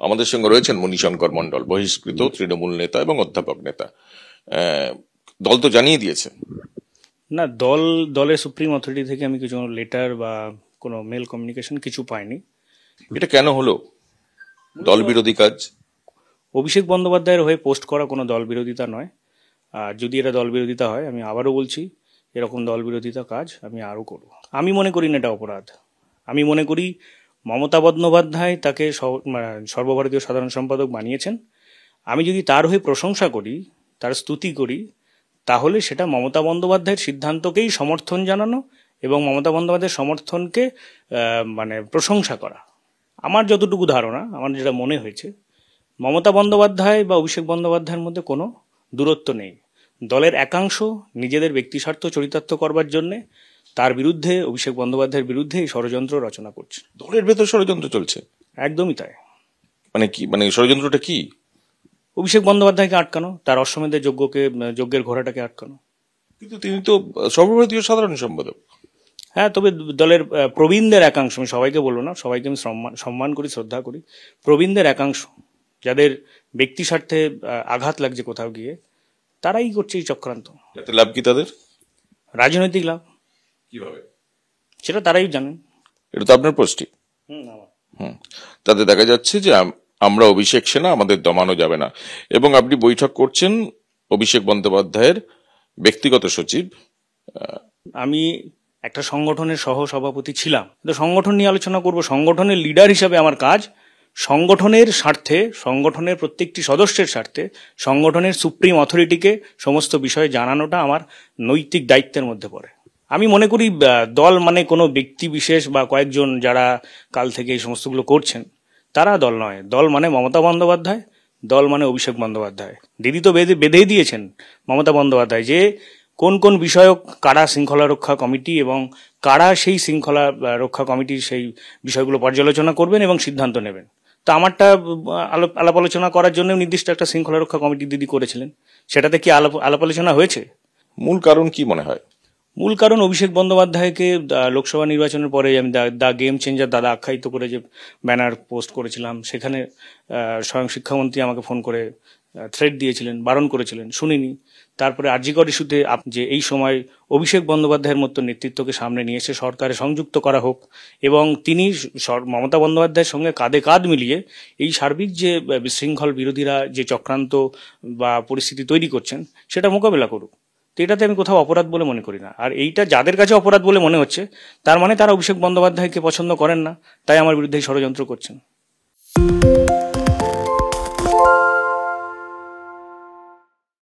আমাদের সঙ্গে রয়েছেন মণিশঙ্কর মণ্ডল, বহিষ্কৃত তৃণমূল নেতা এবং অধ্যাপক নেতা। দল তো জানিয়ে দিয়েছে। না, দলের সুপ্রিম অথরিটি থেকে আমি কিছু লেটার বা কোনো মেল কমিউনিকেশন কিছু পাইনি। এটা কেন হলো? দল বিরোধী কাজ? অভিষেক বন্দ্যোপাধ্যায়ের হয়ে পোস্ট করা কোনো দল বিরোধিতা নয়। আর যদি এটা দল বিরোধিতা হয়, আমি আবারও বলছি, এরকম দল বিরোধিতা কাজ আমি আরও করব। আমি মনে করি না এটা অপরাধ। আমি মনে করি মমতা বন্দ্যোপাধ্যায় তাকে সর্বভারতীয় সাধারণ সম্পাদক বানিয়েছেন। আমি যদি তার হয়ে প্রশংসা করি, তার স্তুতি করি, তাহলে সেটা মমতা বন্দ্যোপাধ্যায়ের সিদ্ধান্তকেই সমর্থন জানানো এবং মমতা বন্দ্যোপাধ্যায়ের সমর্থনকে প্রশংসা করা। আমার যতটুকু ধারণা, আমার যেটা মনে হয়েছে, মমতা বন্দ্যোপাধ্যায় বা অভিষেক বন্দ্যোপাধ্যায়ের মধ্যে কোনো দূরত্ব নেই। দলের একাংশ নিজেদের ব্যক্তিস্বার্থ চরিতার্থ করবার জন্যে তার বিরুদ্ধে, অভিষেক বন্দ্যোপাধ্যায়ের বিরুদ্ধে এই ষড়যন্ত্র রচনা করছে। দলের ভেতর ষড়যন্ত্র চলছে? একদমই তাই। মানে কি, মানে ষড়যন্ত্রটা কি? অভিষেক বন্দ্যোপাধ্যায়কে আটকানো, তার অশ্বমেধের যজ্ঞের ঘোড়াটাকে আটকানো। কিন্তু তিনি তো সর্বভারতীয় সাধারণ সম্পাদক। হ্যাঁ, তবে দলের প্রবীণদের একাংশ, আমি সবাইকে বলবো না, সবাইকে আমি সম্মান করি, শ্রদ্ধা করি, প্রবীণদের একাংশ যাদের ব্যক্তি স্বার্থে আঘাত লাগছে কোথাও গিয়ে, তারাই করছে এই চক্রান্ত। লাভ কি তাদের? রাজনৈতিক লাভ। কিভাবে সেটা তারাই জানেন। এটা তো আপনার পোস্টই। তাতে দেখা যাচ্ছে যে আমরা অভিষেক সেনা, আমাদের দমানো যাবে না, এবং আপনি বৈঠক করছেন অভিষেক বন্দ্যোপাধ্যায়ের ব্যক্তিগত সচিব। আমি একটা সংগঠনের সহ সভাপতি ছিলাম, তো সংগঠন নিয়ে আলোচনা করব। সংগঠনের লিডার হিসাবে আমার কাজ সংগঠনের স্বার্থে, সংগঠনের প্রত্যেকটি সদস্যের স্বার্থে, সংগঠনের সুপ্রিম অথরিটিকে সমস্ত বিষয়ে জানানোটা আমার নৈতিক দায়িত্বের মধ্যে পড়ে। আমি মনে করি দল মানে কোনো ব্যক্তি বিশেষ বা কয়েকজন যারা কাল থেকে এই সমস্তগুলো করছেন, তারা দল নয়। দল মানে মমতা বন্দ্যোপাধ্যায়, দল মানে অভিষেক বন্দ্যোপাধ্যায়। দিদি তো বেঁধেই দিয়েছেন মমতা বন্দ্যোপাধ্যায় যে কোন কোন বিষয়ক কারা শৃঙ্খলা রক্ষা কমিটি এবং কারা সেই শৃঙ্খলা রক্ষা কমিটির সেই বিষয়গুলো পর্যালোচনা করবেন এবং সিদ্ধান্ত নেবেন। তো আমারটা আলাপ আলোচনা করার জন্য নির্দিষ্ট একটা শৃঙ্খলা রক্ষা কমিটি দিদি করেছিলেন। সেটাতে কি আলাপ আলোচনা হয়েছে? মূল কারণ কি মনে হয়? মূল কারণ অভিষেক বন্দ্যোপাধ্যায়কে লোকসভা নির্বাচনের পরে আমি দ্য গেম চেঞ্জার দাদা আখ্যায়িত করে যে ব্যানার পোস্ট করেছিলাম, সেখানে স্বয়ং শিক্ষামন্ত্রী আমাকে ফোন করে থ্রেট দিয়েছিলেন, বারণ করেছিলেন, শুনিনি। তারপরে আরজিকর ইস্যুতে যে এই সময় অভিষেক বন্দ্যোপাধ্যায়ের মতো নেতৃত্বকে সামনে নিয়ে এসে সরকারে সংযুক্ত করা হোক এবং তিনি মমতা বন্দ্যোপাধ্যায়ের সঙ্গে কাঁধে কাঁধ মিলিয়ে এই সার্বিক যে বিশৃঙ্খল বিরোধীরা যে চক্রান্ত বা পরিস্থিতি তৈরি করছেন সেটা মোকাবেলা করুক। তো এটাতে আমি কোথাও অপরাধ বলে মনে করি না। আর এইটা যাদের কাছে অপরাধ বলে মনে হচ্ছে, তার মানে তারা অভিষেক বন্দ্যোপাধ্যায়কে পছন্দ করেন না, তাই আমার বিরুদ্ধে ষড়যন্ত্র করছেন।